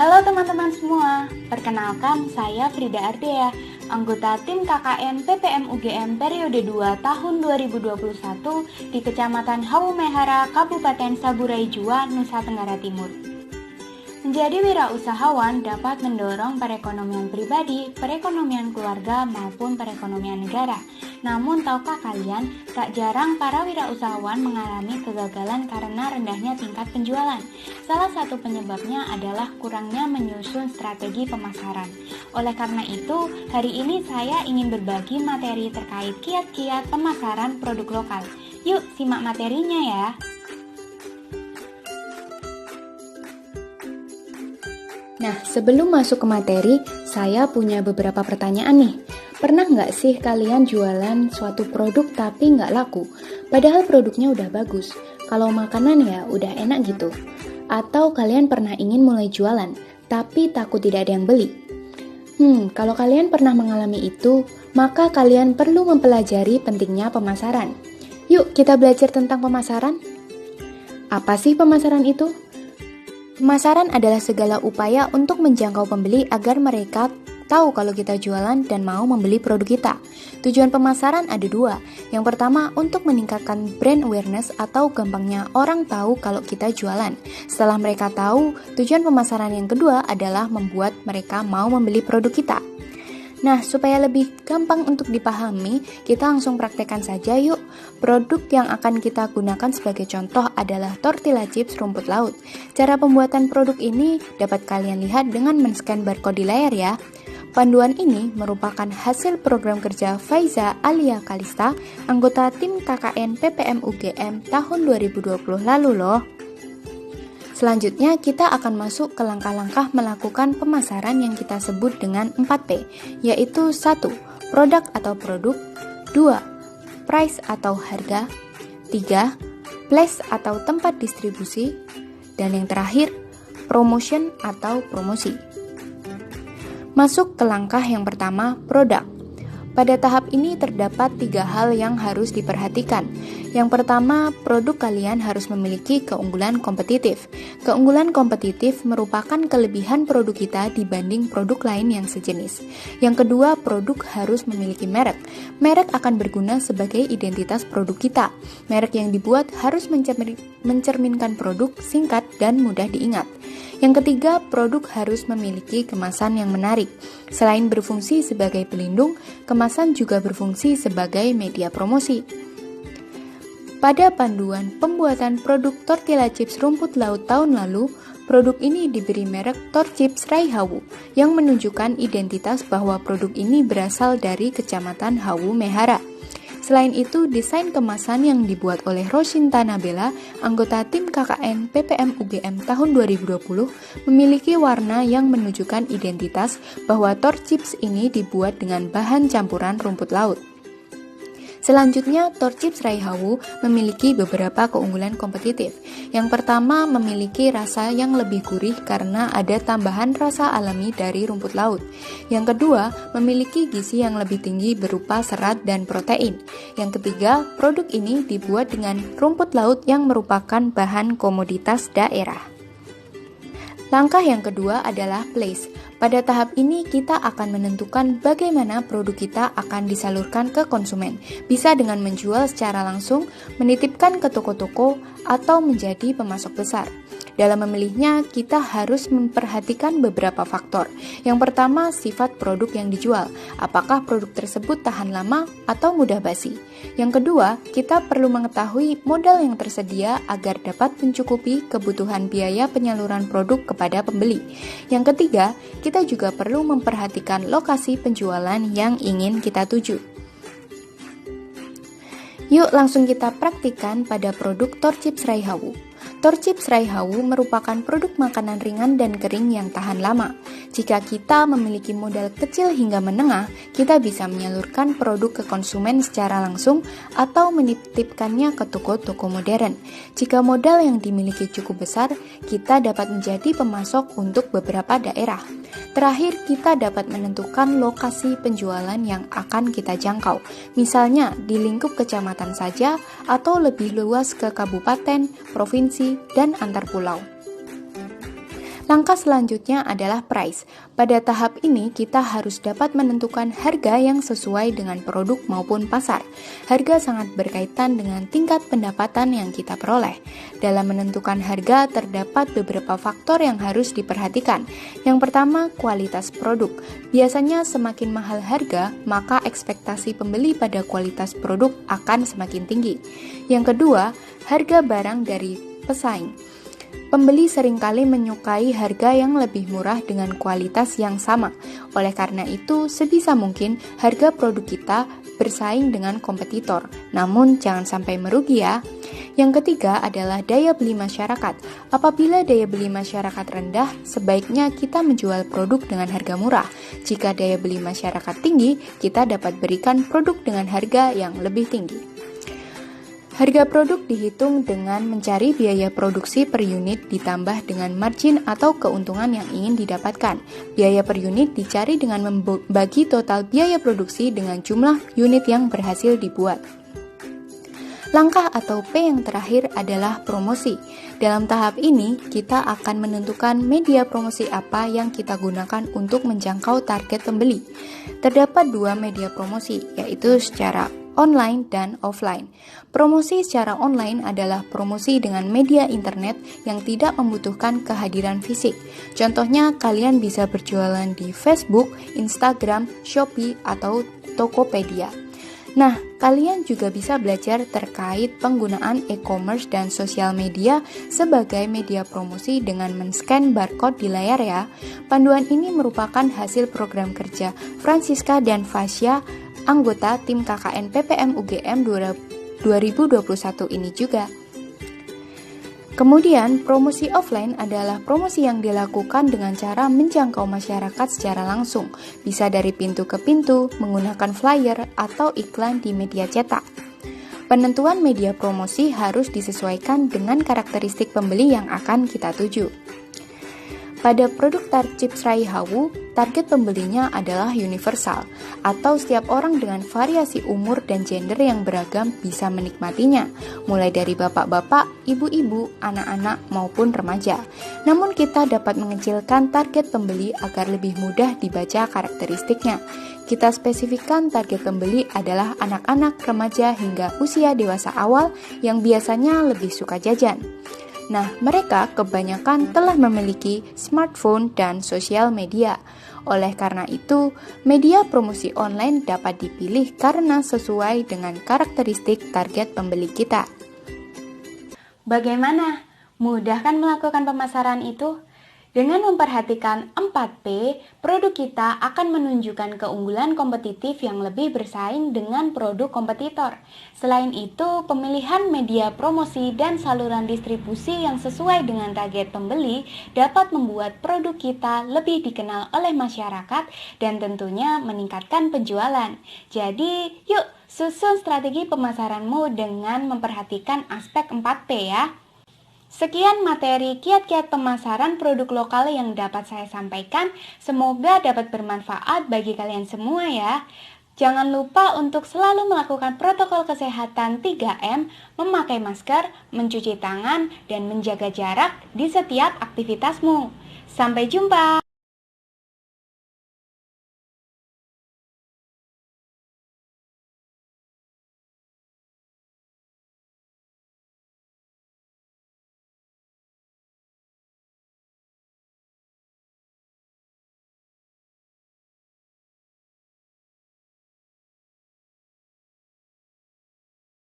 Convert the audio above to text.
Halo teman-teman semua, perkenalkan saya Frida Ardea, anggota tim KKN PPM UGM periode 2 tahun 2021 di Kecamatan Hawumehara, Kabupaten Saburai Jua, Nusa Tenggara Timur. Menjadi wirausahawan dapat mendorong perekonomian pribadi, perekonomian keluarga, maupun perekonomian negara. Namun, tahukah kalian, tak jarang para wirausahawan mengalami kegagalan karena rendahnya tingkat penjualan. Salah satu penyebabnya adalah kurangnya menyusun strategi pemasaran. Oleh karena itu, hari ini saya ingin berbagi materi terkait kiat-kiat pemasaran produk lokal. Yuk, simak materinya ya! Nah, sebelum masuk ke materi, saya punya beberapa pertanyaan nih. Pernah nggak sih kalian jualan suatu produk tapi nggak laku? Padahal produknya udah bagus. Kalau makanan ya udah enak gitu. Atau kalian pernah ingin mulai jualan, tapi takut tidak ada yang beli? Kalau kalian pernah mengalami itu, maka kalian perlu mempelajari pentingnya pemasaran. Yuk, kita belajar tentang pemasaran. Apa sih pemasaran itu? Pemasaran adalah segala upaya untuk menjangkau pembeli agar mereka tahu kalau kita jualan dan mau membeli produk kita. Tujuan pemasaran ada dua. Yang pertama, untuk meningkatkan brand awareness atau gampangnya orang tahu kalau kita jualan. Setelah mereka tahu, tujuan pemasaran yang kedua adalah membuat mereka mau membeli produk kita. Nah, supaya lebih gampang untuk dipahami, kita langsung praktekkan saja yuk. Produk yang akan kita gunakan sebagai contoh adalah tortilla chips rumput laut. Cara pembuatan produk ini dapat kalian lihat dengan men-scan barcode di layar ya. Panduan ini merupakan hasil program kerja Faiza Alia Kalista, anggota tim KKN PPM UGM tahun 2020 lalu loh. Selanjutnya, kita akan masuk ke langkah-langkah melakukan pemasaran yang kita sebut dengan 4P, yaitu 1. Produk atau produk, 2. Price atau harga, 3. Place atau tempat distribusi, dan yang terakhir, promotion atau promosi. Masuk ke langkah yang pertama, produk. Pada tahap ini terdapat 3 hal yang harus diperhatikan. Yang pertama, produk kalian harus memiliki keunggulan kompetitif. Keunggulan kompetitif merupakan kelebihan produk kita dibanding produk lain yang sejenis. Yang kedua, produk harus memiliki merek. Merek akan berguna sebagai identitas produk kita. Merek yang dibuat harus mencerminkan produk, singkat, dan mudah diingat. Yang ketiga, produk harus memiliki kemasan yang menarik. Selain berfungsi sebagai pelindung, kemasan juga berfungsi sebagai media promosi. Pada panduan pembuatan produk tortilla chips rumput laut tahun lalu, produk ini diberi merek Torchips Raihawu yang menunjukkan identitas bahwa produk ini berasal dari Kecamatan Hawumehara. Selain itu, desain kemasan yang dibuat oleh Roshinta Nabela, anggota tim KKN PPM UGM tahun 2020, memiliki warna yang menunjukkan identitas bahwa Torchips ini dibuat dengan bahan campuran rumput laut. Selanjutnya, Torchips Raihawu memiliki beberapa keunggulan kompetitif. Yang pertama, memiliki rasa yang lebih gurih karena ada tambahan rasa alami dari rumput laut. Yang kedua, memiliki gizi yang lebih tinggi berupa serat dan protein. Yang ketiga, produk ini dibuat dengan rumput laut yang merupakan bahan komoditas daerah. Langkah yang kedua adalah place. Pada tahap ini kita akan menentukan bagaimana produk kita akan disalurkan ke konsumen. Bisa dengan menjual secara langsung, menitipkan ke toko-toko, atau menjadi pemasok besar. Dalam memilihnya, kita harus memperhatikan beberapa faktor. Yang pertama, sifat produk yang dijual. Apakah produk tersebut tahan lama atau mudah basi? Yang kedua, kita perlu mengetahui modal yang tersedia agar dapat mencukupi kebutuhan biaya penyaluran produk kepada pembeli. Yang ketiga, kita juga perlu memperhatikan lokasi penjualan yang ingin kita tuju. Yuk langsung kita praktikkan pada produk Torchips Raihawu. Torchips Raihawu merupakan produk makanan ringan dan kering yang tahan lama. Jika kita memiliki modal kecil hingga menengah, kita bisa menyalurkan produk ke konsumen secara langsung atau menitipkannya ke toko-toko modern. Jika modal yang dimiliki cukup besar, kita dapat menjadi pemasok untuk beberapa daerah. Terakhir, kita dapat menentukan lokasi penjualan yang akan kita jangkau. Misalnya, di lingkup kecamatan saja atau lebih luas ke kabupaten, provinsi, dan antar pulau. Langkah selanjutnya adalah price. Pada tahap ini, kita harus dapat menentukan harga yang sesuai dengan produk maupun pasar. Harga sangat berkaitan dengan tingkat pendapatan yang kita peroleh. Dalam menentukan harga, terdapat beberapa faktor yang harus diperhatikan. Yang pertama, kualitas produk. Biasanya semakin mahal harga, maka ekspektasi pembeli pada kualitas produk akan semakin tinggi. Yang kedua, harga barang dari pesaing. Pembeli seringkali menyukai harga yang lebih murah dengan kualitas yang sama. Oleh karena itu, sebisa mungkin harga produk kita bersaing dengan kompetitor. Namun, jangan sampai merugi ya. Yang ketiga adalah daya beli masyarakat. Apabila daya beli masyarakat rendah, sebaiknya kita menjual produk dengan harga murah. Jika daya beli masyarakat tinggi, kita dapat berikan produk dengan harga yang lebih tinggi. Harga produk dihitung dengan mencari biaya produksi per unit ditambah dengan margin atau keuntungan yang ingin didapatkan. Biaya per unit dicari dengan membagi total biaya produksi dengan jumlah unit yang berhasil dibuat. Langkah atau P yang terakhir adalah promosi. Dalam tahap ini, kita akan menentukan media promosi apa yang kita gunakan untuk menjangkau target pembeli. Terdapat dua media promosi, yaitu secara online dan offline. Promosi secara online adalah promosi dengan media internet yang tidak membutuhkan kehadiran fisik. Contohnya, kalian bisa berjualan di Facebook, Instagram, Shopee, atau Tokopedia. Nah, kalian juga bisa belajar terkait penggunaan e-commerce dan sosial media sebagai media promosi dengan men-scan barcode di layar ya. Panduan ini merupakan hasil program kerja Francisca dan Fasya, anggota tim KKN PPM UGM 2021 ini juga. Kemudian, promosi offline adalah promosi yang dilakukan dengan cara menjangkau masyarakat secara langsung, bisa dari pintu ke pintu, menggunakan flyer, atau iklan di media cetak. Penentuan media promosi harus disesuaikan dengan karakteristik pembeli yang akan kita tuju. Pada produk Chips Rai Hawu, target pembelinya adalah universal, atau setiap orang dengan variasi umur dan gender yang beragam bisa menikmatinya, mulai dari bapak-bapak, ibu-ibu, anak-anak, maupun remaja. Namun kita dapat mengecilkan target pembeli agar lebih mudah dibaca karakteristiknya. Kita spesifikkan target pembeli adalah anak-anak, remaja, hingga usia dewasa awal yang biasanya lebih suka jajan. Nah, mereka kebanyakan telah memiliki smartphone dan sosial media. Oleh karena itu, media promosi online dapat dipilih karena sesuai dengan karakteristik target pembeli kita. Bagaimana? Mudah kan melakukan pemasaran itu? Dengan memperhatikan 4P, produk kita akan menunjukkan keunggulan kompetitif yang lebih bersaing dengan produk kompetitor. Selain itu, pemilihan media promosi dan saluran distribusi yang sesuai dengan target pembeli dapat membuat produk kita lebih dikenal oleh masyarakat dan tentunya meningkatkan penjualan. Jadi, yuk susun strategi pemasaranmu dengan memperhatikan aspek 4P ya. Sekian materi kiat-kiat pemasaran produk lokal yang dapat saya sampaikan. Semoga dapat bermanfaat bagi kalian semua ya. Jangan lupa untuk selalu melakukan protokol kesehatan 3M, memakai masker, mencuci tangan, dan menjaga jarak di setiap aktivitasmu. Sampai jumpa!